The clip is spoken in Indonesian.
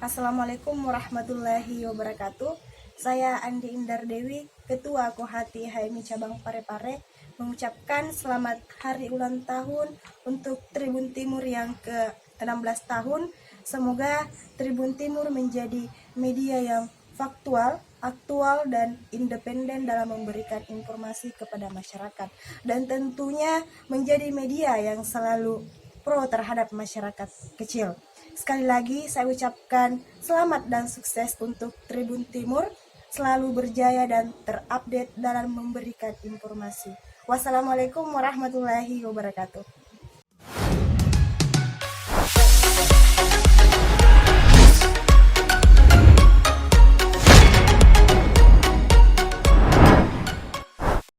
Assalamualaikum warahmatullahi wabarakatuh. Saya Andi Indar Dewi, Ketua Kohati HMI Cabang Parepare, mengucapkan selamat hari ulang tahun untuk Tribun Timur yang ke-16 tahun. Semoga Tribun Timur menjadi media yang faktual, aktual, dan independen dalam memberikan informasi kepada masyarakat. Dan tentunya menjadi media yang selalu pro terhadap masyarakat kecil. Sekali lagi saya ucapkan selamat dan sukses untuk Tribun Timur, selalu berjaya dan terupdate dalam memberikan informasi. Wassalamualaikum warahmatullahi wabarakatuh.